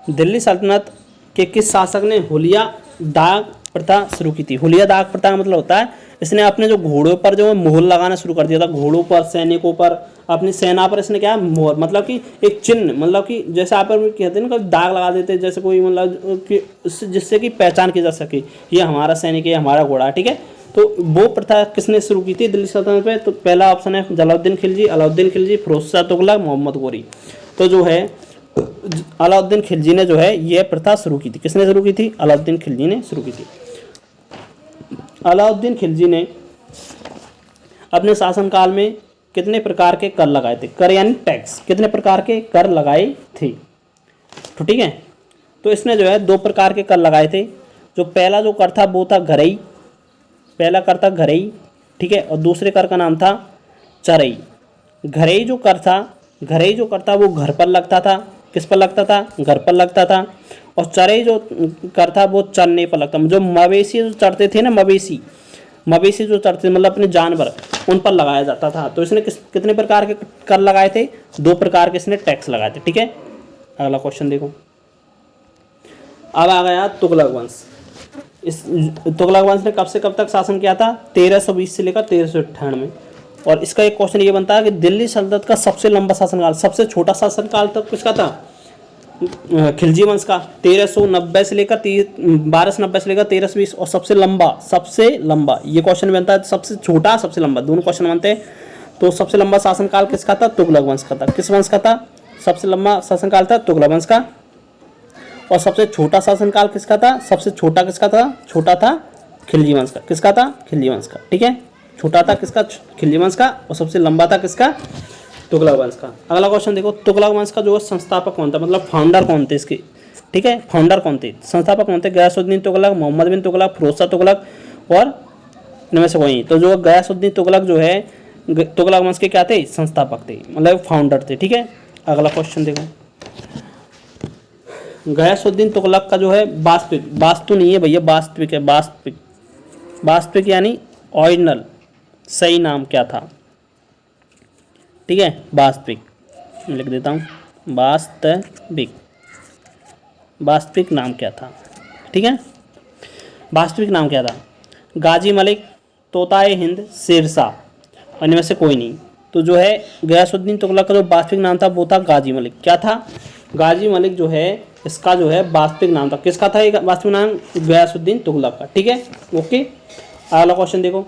दिल्ली सल्तनत के किस शासक ने हुलिया दाग प्रथा शुरू की थी? हुलिया दाग प्रथा का मतलब होता है इसने अपने जो घोड़ों पर जो मोहर लगाना शुरू कर दिया था, घोड़ों पर, सैनिकों पर, अपनी सेना पर इसने क्या मोहर, मतलब कि एक चिन्ह, मतलब कि जैसे आप कहते हैं ना दाग लगा देते हैं, जैसे कोई मतलब कि जिससे कि पहचान की जा सके ये हमारा सैनिक है, हमारा घोड़ा, ठीक है। तो वो प्रथा किसने शुरू की थी दिल्ली सल्तनत पे? तो पहला ऑप्शन है जलालुद्दीन खिलजी, अलाउद्दीन खिलजी, फिरोज शाह तुगलक, मोहम्मद गोरी। तो जो है अलाउद्दीन खिलजी ने जो है यह प्रथा शुरू की थी। किसने शुरू की थी? अलाउद्दीन खिलजी ने शुरू की थी। अलाउद्दीन खिलजी ने अपने शासनकाल में कितने प्रकार के कर लगाए थे? कर यानी टैक्स, कितने प्रकार के कर लगाए थे? तो ठीक है, तो इसने जो है 2 प्रकार के कर लगाए थे। जो पहला जो कर था वो था घरई, पहला कर था घरई, ठीक है, और दूसरे कर का नाम था चरई। घरई जो कर था वो घर पर लगता था। किस पर लगता था? घर पर लगता था। और चरई जो कर था वो चरने पर लगता, जो मवेशी जो चढ़ते थे ना, मवेशी जो चढ़ते मतलब अपने जानवर, उन पर लगाया जाता था। तो इसने कितने प्रकार के कर लगाए थे? 2 प्रकार के इसने टैक्स लगाए थे, ठीक है। अगला क्वेश्चन देखो, अब आ गया तुगलक वंश। इस तुगलक वंश ने कब से कब तक शासन किया था? 1320 से लेकर 1398। और इसका एक क्वेश्चन ये बनता है कि दिल्ली सल्तनत का सबसे लंबा शासनकाल, सबसे छोटा शासनकाल तक किसका था? खिलजी वंश का। 1390 से लेकर 1290 से लेकर 1320। और सबसे लंबा ये क्वेश्चन बनता है, सबसे छोटा सबसे लंबा, दोनों क्वेश्चन बनते हैं। तो सबसे लंबा शासनकाल किसका था? तुगलक वंश का था। किस वंश का था? सबसे लंबा शासनकाल था तुगलक वंश का। और सबसे छोटा शासनकाल किसका था? सबसे छोटा किसका था? छोटा था खिलजी वंश का। किसका था? खिलजी वंश का, ठीक है। छोटा था किसका, खिलजी वंश का, और सबसे लंबा था किसका, तुगलक वंश का। अगला क्वेश्चन देखो, तुगलक वंश का जो संस्थापक कौन था, मतलब फाउंडर कौन थे इसके, ठीक है, फाउंडर कौन थे, संस्थापक कौन थे, गयासुद्दीन तुगलक, मोहम्मद बिन तुगलक, फिरोज शाह तुगलक, और इनमें से कोई। तो जो गयासुद्दीन तुगलक जो है तुगलक वंश के क्या थे, संस्थापक थे, मतलब फाउंडर थे, ठीक है। अगला क्वेश्चन देखो, गयासुद्दीन तुगलक का जो है वास्तविक, वास्तु नहीं है भैया, वास्तविक है, वास्तविक, वास्तविक यानी ओरिजिनल सही नाम क्या था, ठीक है, वास्तविक लिख देता हूँ, वास्तविक, वास्तविक नाम क्या था, ठीक है, वास्तविक नाम क्या था, गाजी मलिक, तोताए हिंद, शेरशाह, और इनमें से कोई नहीं। तो जो है गयासुद्दीन तुगलक का जो वास्तविक नाम था वो था गाजी मलिक। क्या था, गाजी मलिक जो है इसका जो है वास्तविक नाम था, किसका था ये वास्तविक नाम, गयासुद्दीन तुगलक का, ठीक है, ओके। अगला क्वेश्चन देखो,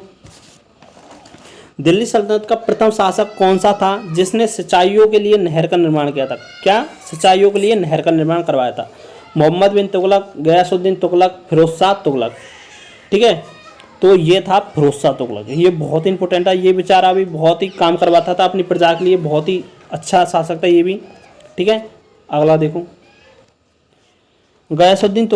दिल्ली सल्तनत का प्रथम शासक कौन सा था जिसने सिंचाइयों के लिए नहर का निर्माण किया था, क्या सिंचाइयों के लिए नहर का निर्माण करवाया था, मोहम्मद बिन तुगलक, गयासुद्दीन तुगलक, फिरोज शाह तुगलक, ठीक है। तो ये था फिरोज शाह तुगलक, ये बहुत इंपॉर्टेंट है, ये बेचारा भी बहुत ही काम करवाता था अपनी प्रजा के लिए, बहुत ही अच्छा शासक था ये भी, ठीक है। अगला देखो, गयासुद्दीन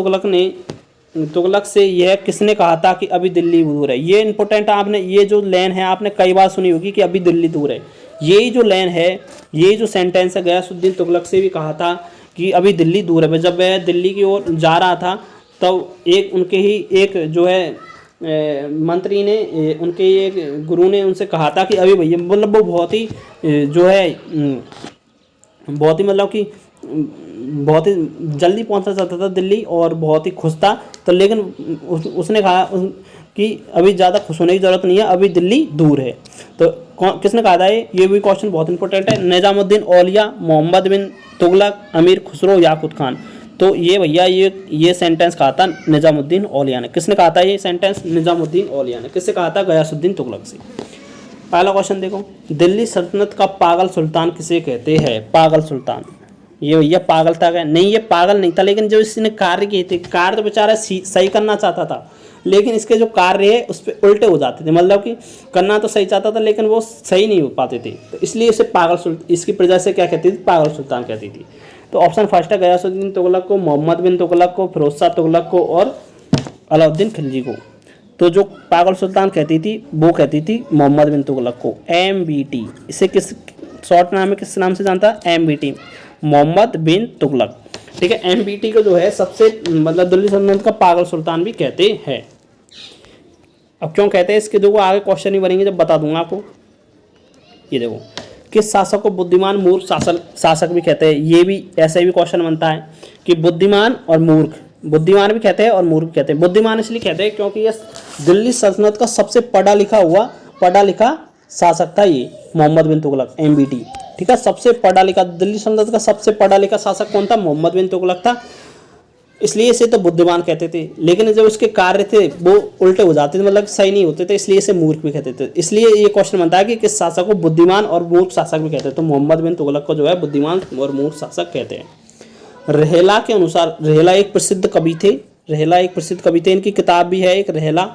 तुगलक से यह किसने कहा था कि अभी दिल्ली दूर है, ये इंपॉर्टेंट, आपने ये जो लाइन है आपने कई बार सुनी होगी कि अभी दिल्ली दूर है, यही जो लाइन है, ये जो सेंटेंस है, गयासुद्दीन तुगलक से भी कहा था कि अभी दिल्ली दूर है। जब वह दिल्ली की ओर जा रहा था तब एक उनके ही एक जो है मंत्री ने, उनके एक गुरु ने उनसे कहा था कि अभी भैया, मतलब वो बहुत ही जो है बहुत ही मतलब कि बहुत ही जल्दी पहुंचना चाहता था दिल्ली और बहुत ही खुश था, तो लेकिन उसने कहा कि अभी ज़्यादा खुश होने की ज़रूरत नहीं है, अभी दिल्ली दूर है। तो किसने कहा था ये भी क्वेश्चन बहुत इंपॉर्टेंट है, निजामुद्दीन औलिया, मोहम्मद बिन तुगलक, अमीर खुसरो, याकूत खान। तो ये भैया ये सेंटेंस कहा था निजामुद्दीन औलिया ने, किसने कहा था ये सेंटेंस, निजामुद्दीन औलिया ने, किससे कहा था, गयासुद्दीन तुगलक से। पहला क्वेश्चन देखो, दिल्ली सल्तनत का पागल सुल्तान किसे कहते हैं, पागल सुल्तान, ये भैया पागल था क्या, नहीं ये पागल नहीं था, लेकिन जो इसने कार्य किए थे, कार्य तो बेचारा सही करना चाहता था, लेकिन इसके जो कार्य है उस पर उल्टे हो जाते थे, मतलब कि करना तो सही चाहता था लेकिन वो सही नहीं हो पाते थे, तो इसलिए इसे इसकी प्रजा से क्या कहती थी, पागल सुल्तान कहती थी। तो ऑप्शन फर्स्ट है, गयासुद्दीन तुगलक को, मोहम्मद बिन तुगलक को, फिरोज शाह तुगलक को, और अलाउद्दीन खिलजी को। तो जो पागल सुल्तान कहती थी वो कहती थी मोहम्मद बिन तुगलक को, MBT, इसे किस शॉर्ट नाम है, किस नाम से जानता है, MBT, मोहम्मद बिन तुगलक, ठीक है। MBT को जो है सबसे मतलब दिल्ली सल्तनत का पागल सुल्तान भी कहते हैं। अब क्यों कहते हैं इसके देखो आगे क्वेश्चन ही बनेंगे जब बता दूंगा आपको। ये देखो, किस शासक को बुद्धिमान मूर्ख शासक भी कहते हैं, ये भी ऐसे भी क्वेश्चन बनता है कि बुद्धिमान और मूर्ख, बुद्धिमान भी कहते हैं और मूर्ख भी कहते हैं। बुद्धिमान इसलिए कहते हैं क्योंकि ये दिल्ली सल्तनत का सबसे पढ़ा लिखा शासक था ये मोहम्मद बिन तुगलक, MBT, ठीक है। सबसे पढ़ा लिखा, दिल्ली सल्तनत का सबसे पढ़ा लिखा शासक कौन था, मोहम्मद बिन तुगलक था, इसलिए इसे तो बुद्धिमान कहते थे, लेकिन जब उसके कार्य थे वो उल्टे हो जाते थे, मतलब सही नहीं होते थे, इसलिए इसे मूर्ख भी कहते थे। इसलिए ये क्वेश्चन बनता है कि किस शासक को बुद्धिमान और मूर्ख शासक भी कहते हैं, तो मोहम्मद बिन तुगलक को जो है बुद्धिमान और मूर्ख शासक कहते हैं। रहेला के अनुसार, रहेला एक प्रसिद्ध कवि थे, इनकी किताब भी है एक रहेला,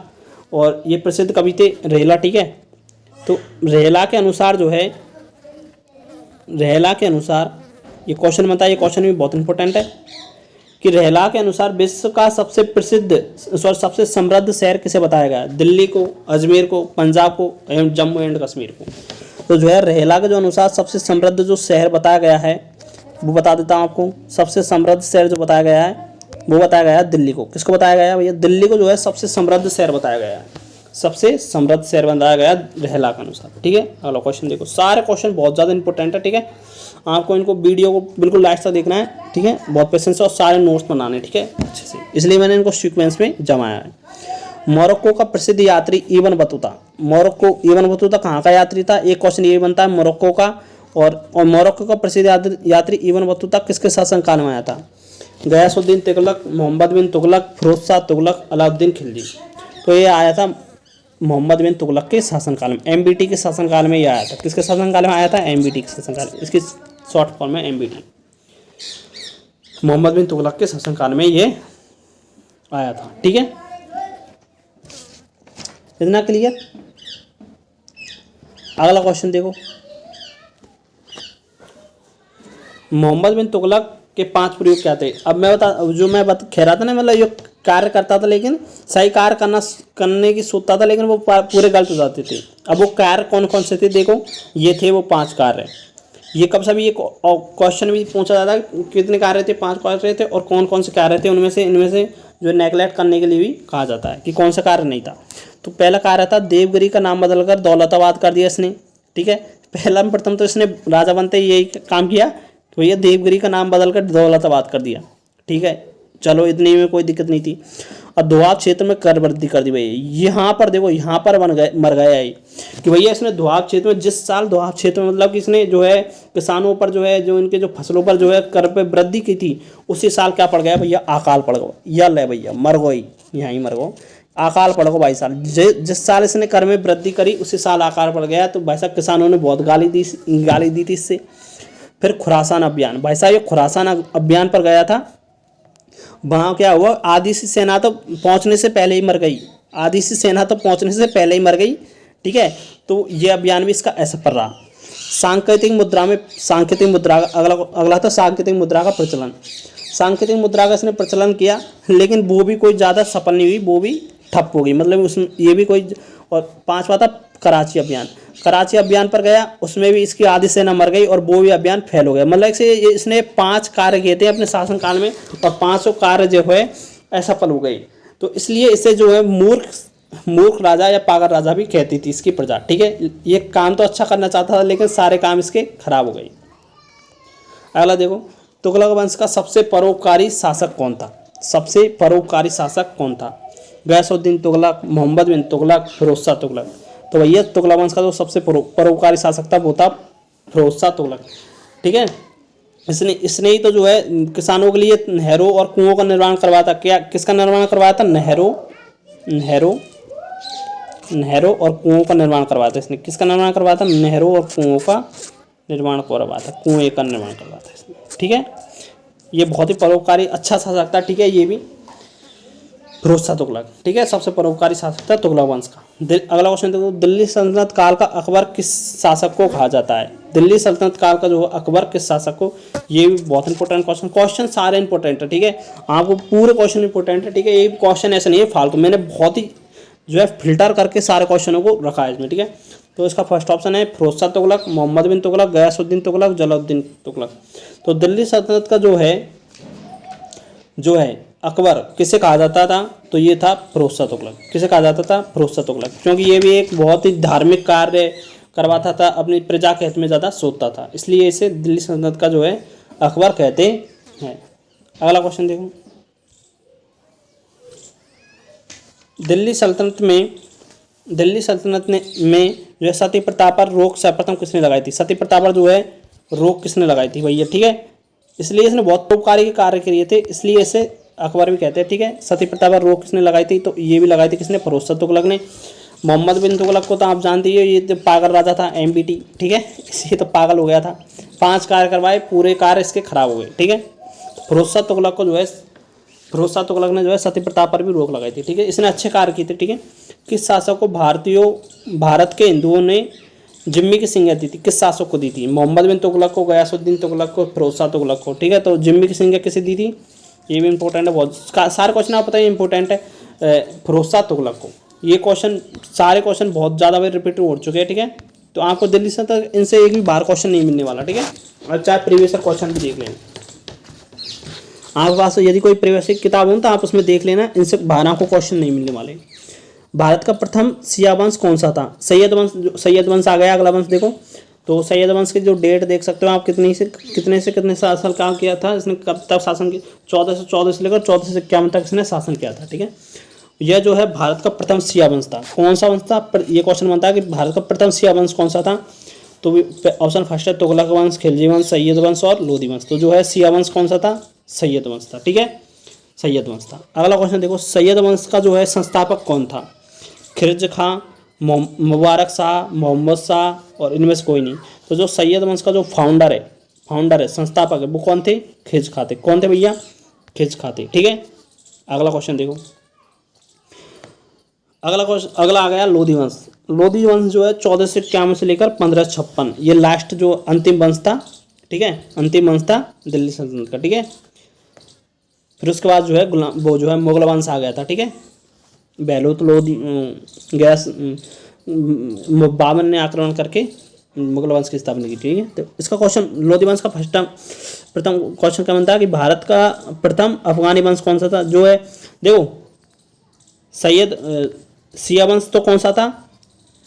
और ये प्रसिद्ध कवि थे रहेला, ठीक है। तो रहेला के अनुसार जो है, रहेला के अनुसार ये क्वेश्चन बनता है, ये क्वेश्चन भी बहुत इंपॉर्टेंट है कि रहेला के अनुसार विश्व का सबसे समृद्ध शहर किसे बताया गया, दिल्ली को, अजमेर को, पंजाब को, एवं जम्मू एंड कश्मीर को। तो जो है रहेला के जो अनुसार सबसे समृद्ध जो शहर बताया गया है वो बता देता हूँ आपको। सबसे समृद्ध शहर जो बताया गया है वो बताया गया है दिल्ली को। किसको बताया गया है भैया, दिल्ली को जो है सबसे समृद्ध शहर बताया गया है, सबसे समृद्ध शहर बताया गया रहेला के अनुसार, ठीक है। अगला क्वेश्चन देखो, सारे क्वेश्चन बहुत ज़्यादा इंपॉर्टेंट है, ठीक है। आपको इनको वीडियो को बिल्कुल लास्ट तक देखना है, ठीक है, बहुत पेशेंस से, और सारे नोट्स बनाने, ठीक है, अच्छे से, इसलिए मैंने इनको सीक्वेंस में जमाया है। मोरक्को का प्रसिद्ध यात्री इब्न बतूता, इब्न बतूता कहाँ का यात्री था, एक क्वेश्चन ये बनता है मोरक्को का, और मोरक्को का प्रसिद्ध यात्री इब्न बतूता किसके शासनकाल में आया था, गयासुद्दीन तुगलक, मोहम्मद बिन तुगलक, फिरोज शाह तुगलक, अलाउद्दीन खिलजी। तो ये आया था मोहम्मद बिन तुगलक के शासनकाल में, MBT के शासनकाल में ये आया था। किसके शासनकाल में आया था, MBT के शासनकाल में, इसकी शॉर्ट फॉर्म है MBT। मोहम्मद बिन तुगलक के शासनकाल में ये आया था, ठीक है, इतना क्लियर। अगला क्वेश्चन देखो, मोहम्मद बिन तुगलक के 5 प्रयोग क्या थे। अब मैं कह रहा था ना, मतलब ये कार्य करता था लेकिन सही कार्य करने की सोचता था, लेकिन वो पूरे गलत हो जाते थे। अब वो कार्य कौन कौन से थे देखो, ये थे वो 5 कार्य। ये कब सभी ये क्वेश्चन भी पूछा जाता है, कितने कार्य थे, 5 कार्य थे, और कौन कौन से कार्य थे उनमें से, इनमें से जो नेगलेक्ट करने के लिए भी कहा जाता है कि कौन सा कार्य नहीं था। तो पहला कार्य था देवगिरी का नाम बदलकर दौलताबाद कर दिया इसने, ठीक है। पहला प्रथम तो इसने राजा बनते ही यही काम किया, तो भैया देवगिरी का नाम बदलकर दौलताबाद कर दिया, ठीक है। चलो इतनी में कोई दिक्कत नहीं थी। और दोआब क्षेत्र में कर वृद्धि कर दी भैया, यहाँ पर देखो, यहाँ पर मर गया है कि भैया इसने दोआब क्षेत्र में, जिस साल दोआब क्षेत्र में मतलब कि इसने जो है किसानों पर जो है, जो इनके जो फसलों पर जो है कर पे वृद्धि की थी, उसी साल क्या पड़ गया भैया, अकाल पड़ गया। या ले भैया मर गई, यहाँ ही मर गो, अकाल पड़ गो भाई साल। जिस साल इसने कर में वृद्धि करी उसी साल अकाल पड़ गया। तो भाई साहब किसानों ने बहुत गाली दी थी इससे। फिर खुरासान अभियान, भाई साहब ये खुरासान अभियान पर गया था, वहाँ क्या हुआ, आधी सी सेना तो पहुँचने से पहले ही मर गई, आधी सी सेना तो पहुँचने से पहले ही मर गई, ठीक है। तो ये अभियान भी इसका ऐसा पर रहा। सांकेतिक मुद्रा अगला था सांकेतिक मुद्रा का प्रचलन। सांकेतिक मुद्रा का इसने प्रचलन किया, लेकिन वो भी कोई ज़्यादा सफल नहीं हुई, वो भी ठप हो गई, मतलब उसमें ये भी कोई। और 5वां था कराची अभियान। कराची अभियान पर गया, उसमें भी इसकी आधी सेना मर गई और वो भी अभियान फेल हो गया। मतलब इसे इसने 5 कार्य किए थे अपने शासनकाल में, और 500 कार्य जो है असफल हो गई। तो इसलिए इसे जो है मूर्ख राजा या पागल राजा भी कहती थी इसकी प्रजा, ठीक है। ये काम तो अच्छा करना चाहता था, लेकिन सारे काम इसके खराब हो गए। अगला देखो, तुगलक वंश का सबसे परोपकारी शासक कौन था। सबसे परोपकारी शासक कौन था, गयासुद्दीन तुगलक, मोहम्मद बिन तुगलक, फिरोज शाह तुगलक। तो भैया तुगलक वंश का जो सबसे परोपकारी शासक था वो था फिरोज शाह तुगलक, ठीक है। इसने ही तो जो है किसानों के लिए नहरों और कुओं का निर्माण करवाया था। क्या किसका निर्माण करवाया था, नहरों और कुओं का निर्माण करवाया था इसने। किसका निर्माण करवाया था, नहरों और कुओं का निर्माण करवाया था, कुएं का निर्माण करवाया था इसने, ठीक है। ये बहुत ही परोपकारी अच्छा शासक था, ठीक है। ये भी फिरोज शाह तुगलक, ठीक है, सबसे परोपकारी शासक था तुगलक वंश का। अगला क्वेश्चन देखो, दिल्ली सल्तनत काल का अकबर किस शासक को कहा जाता है। दिल्ली सल्तनत काल का जो अकबर किस शासक को, ये भी बहुत इंपॉर्टेंट क्वेश्चन सारे इंपॉर्टेंट है, ठीक है। आपको पूरे क्वेश्चन इंपॉर्टेंट है, ठीक है। ये क्वेश्चन ऐसा नहीं है फालतू, मैंने बहुत ही जो है फिल्टर करके सारे क्वेश्चनों को रखा है इसमें, ठीक है। तो इसका फर्स्ट ऑप्शन है फिरोज शाह तुगलक, मोहम्मद बिन तुगलक, गयासुद्दीन तुगलक, जलालुद्दीन तुगलक। तो दिल्ली सल्तनत का जो है अकबर किसे कहा जाता था, तो ये था फिरोज शाह तुगलक। किसे कहा जाता था, फिरोज शाह तुगलक, क्योंकि ये भी एक बहुत ही धार्मिक कार्य करवाता था, अपनी प्रजा के हित में ज़्यादा सोचता था, इसलिए इसे दिल्ली सल्तनत का जो है अकबर कहते हैं। अगला क्वेश्चन देखो, दिल्ली सल्तनत में जो है सती प्रथा पर रोक सर्वप्रथम किसने लगाई थी। सती प्रथा पर जो है रोक किसने लगाई थी भैया, ठीक है। इसलिए इसने बहुत परोपकारी कार्य किए थे, इसलिए इसे अकबर भी कहते हैं, ठीक है। सती प्रथा पर रोक किसने लगाई थी, तो ये भी लगाई थी किसने, फिरोज शाह तुगलक ने। मोहम्मद बिन तुगलक को तो आप जानते ही हो, ये तो पागल राजा था, MBT, ठीक है, इसलिए तो पागल हो गया था। 5 कार्य करवाए, पूरे कार्य इसके खराब हो गए, ठीक है। फिरोज शाह तुगलक ने जो है सती प्रथा पर भी रोक लगाई थी, ठीक है। इसने अच्छे कार्य किए थे, ठीक है। किस शासक को भारत के हिंदुओं ने जिम्मी की संज्ञा दी थी, किस शासक को दी थी। मोहम्मद बिन तुगलक को, गयासुद्दीन तुगलक को, फिरोज शाह तुगलक को, ठीक है। तो जिम्मी की संज्ञा किसे दी थी, ये भी इंपॉर्टेंट है, बहुत सारे क्वेश्चन आप पता है इंपॉर्टेंट है। फिरोज शाह तुगलक को, ये क्वेश्चन सारे क्वेश्चन बहुत ज़्यादा बार रिपीट हो चुके हैं, ठीक है। तो आपको दिल्ली से तक इनसे एक भी बार क्वेश्चन नहीं मिलने वाला, ठीक है। और चाहे प्रीवियस क्वेश्चन भी देख लेना, आपके पास यदि कोई प्रीवियस किताब हो तो आप उसमें देख लेना, इनसे बाहर आपको क्वेश्चन नहीं मिलने वाले। भारत का प्रथम शिया वंश कौन सा था, सैयद वंश आ गया। अगला वंश देखो, तो सैयद वंश की जो डेट देख सकते हो आप, कितने से कितने शासन काम किया था इसने, कब तक शासन किया, 1414 से लेकर 1451 तक इसने शासन किया था, ठीक है। यह जो है भारत का प्रथम शिया वंश था। कौन सा वंश था, ये क्वेश्चन बनता है कि भारत का प्रथम शिया वंश कौन सा था। तो ऑप्शन फर्स्ट है तुगलक वंश, खिलजी वंश, सैयद वंश और लोधी वंश। तो जो है शिया वंश कौन सा था, सैयद वंश था, ठीक है, सैयद वंश था। अगला क्वेश्चन देखो, सैयद वंश का जो है संस्थापक कौन था। खिलजी खां, मुबारक शाह, मोहम्मद शाह और इनमें से कोई नहीं। तो जो सैयद वंश का जो फाउंडर है संस्थापक है, वो कौन थे, खिलजी खां थे। कौन थे भैया, खिलजी खां थे, ठीक है। अगला क्वेश्चन देखो, अगला आ गया लोधी वंश। लोधी वंश जो है 1451 से लेकर 1556, ये लास्ट जो अंतिम वंश था, ठीक है, अंतिम वंश था दिल्ली सल्तनत का, ठीक है। फिर उसके बाद जो है वो जो है मुगल वंश आ गया था, ठीक है। बहलोत लोधी गैस बाबर ने आक्रमण करके मुगल वंश की स्थापना की, ठीक है। तो इसका क्वेश्चन लोधी वंश का प्रथम क्वेश्चन क्या बनता है कि भारत का प्रथम अफगानी वंश कौन सा था, जो है देखो सैयद सिया वंश तो कौन सा था,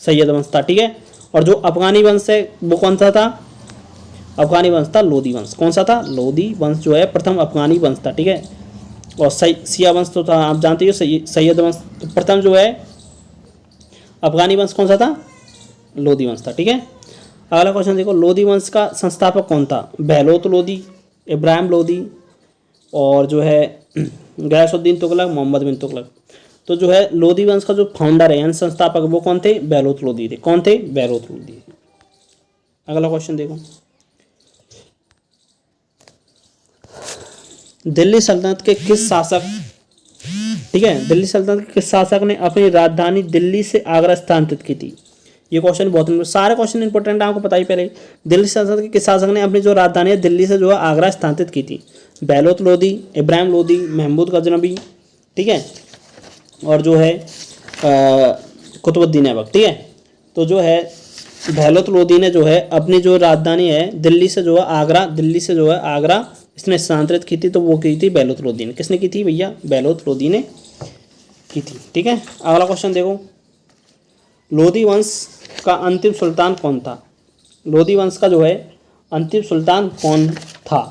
सैयद वंश था, ठीक है। और जो अफगानी वंश है वो कौन सा था, अफगानी वंश था लोधी वंश। कौन सा था, लोधी वंश जो है प्रथम अफगानी वंश था, ठीक है। और सिया वंश तो था आप जानते हो सैयद वंश। तो प्रथम जो है अफगानी वंश कौन सा था, लोधी वंश था, ठीक है। अगला क्वेश्चन देखो, लोधी वंश का संस्थापक कौन था, बहलोत लोधी, इब्राहिम लोधी और जो है गयासुद्दीन तुगलक, मोहम्मद बिन तुगलक। तो जो है लोधी वंश का जो फाउंडर है यानी संस्थापक वो कौन थे, बहलोत लोधी थे। कौन थे, बहलोत लोधी। अगला क्वेश्चन देखो, दिल्ली सल्तनत के किस शासक, ठीक है, दिल्ली सल्तनत के किस शासक ने अपनी राजधानी दिल्ली से आगरा स्थानांतरित की थी। ये क्वेश्चन बहुत सारे क्वेश्चन इंपॉर्टेंट है, आपको पता ही पहले। दिल्ली सल्तनत के किस शासक ने अपनी जो राजधानी है दिल्ली से जो है आगरा स्थानांतरित की थी, बहलोत लोधी, इब्राहिम लोधी, महमूद गजनबी, ठीक है, और जो है कुतुबुद्दीन ऐबक, ठीक है। तो जो है बहलोत लोधी ने जो है अपनी जो राजधानी है दिल्ली से जो है आगरा, दिल्ली से जो है आगरा इसने स्थानांतरित की थी, तो वो की थी बहलोत लोधी ने। किसने की थी भैया, बहलोत लोधी ने की थी, ठीक है। अगला क्वेश्चन देखो, लोधी वंश का अंतिम सुल्तान कौन था, लोधी वंश का जो है अंतिम सुल्तान कौन था।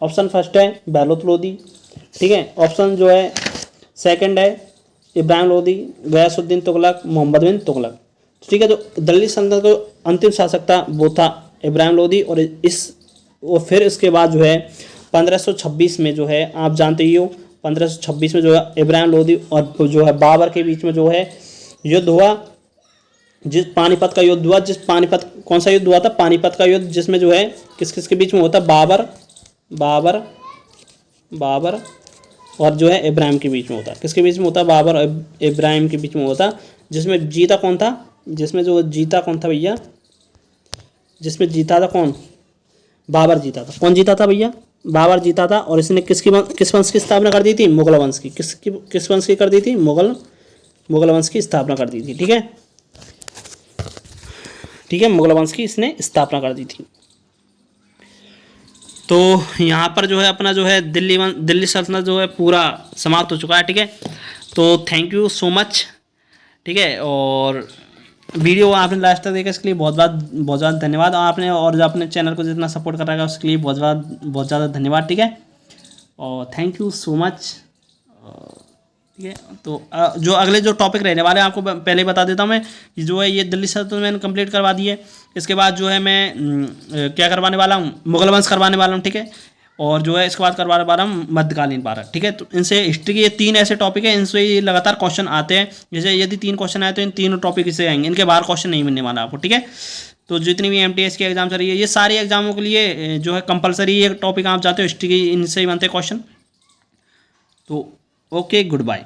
ऑप्शन फर्स्ट है बहलोत लोधी, ठीक है। ऑप्शन जो है सेकंड है इब्राहिम लोधी, गयासुद्दीन तुगलक, मोहम्मद बिन तुगलक, ठीक है। जो दिल्ली सल्तनत का अंतिम शासक था वो था इब्राहिम लोधी। और फिर इसके बाद जो है 1526 में जो है आप जानते ही हो, 1526 में जो है इब्राहिम लोधी और जो है बाबर के बीच में जो है युद्ध हुआ, जिस पानीपत का युद्ध हुआ, जिस पानीपत कौन सा युद्ध हुआ था, पानीपत का युद्ध, जिसमें जो है किस किस के बीच में होता, बाबर और जो है इब्राहिम के बीच में होता। किसके बीच में होता, बाबर और इब्राहिम के बीच में होता। जिसमें जीता कौन था, जिसमें जो जीता कौन था भैया, जिसमें जीता था कौन, बाबर जीता था। कौन जीता था भैया, बाबर जीता था। और इसने किस वंश की स्थापना कर दी थी, मुगल वंश की। किस वंश की कर दी थी, मुगल वंश की स्थापना कर दी थी, ठीक है, ठीक है, मुगल वंश की इसने स्थापना कर दी थी। तो यहाँ पर जो है अपना जो है दिल्ली सल्तनत जो है पूरा समाप्त हो चुका है, ठीक है। तो थैंक यू सो मच, ठीक है। और वीडियो आपने लास्ट तक देखा इसके लिए बहुत ज़्यादा धन्यवाद। आपने और जो अपने चैनल को जितना सपोर्ट कर रहा है उसके लिए बहुत ज़्यादा धन्यवाद, ठीक है। और थैंक यू सो मच, ठीक है। तो जो अगले जो टॉपिक रहने वाले हैं आपको पहले बता देता हूँ मैं, जो है ये दिल्ली सल्तनत मैंने कंप्लीट करवा दी है। इसके बाद जो है मैं क्या करवाने वाला हूँ, मुगल वंश करवाने वाला हूँ, ठीक है। और जो है इसके बाद करवाने वाला हूँ मध्यकालीन भारत, ठीक है। तो इनसे हिस्ट्री के ये 3 ऐसे टॉपिक हैं, इनसे ये लगातार क्वेश्चन आते हैं। जैसे यदि 3 क्वेश्चन आए तो इन तीनों टॉपिक से आएंगे, इनके बाहर क्वेश्चन नहीं मिलने वाला आपको, ठीक है। तो जितनी भी MTS की एग्जाम चल रही है ये सारे एग्जामों के लिए जो है कंपलसरी ये टॉपिक आप जाते हो हिस्ट्री की, इनसे ही बनते क्वेश्चन। तो ओके, गुड बाय।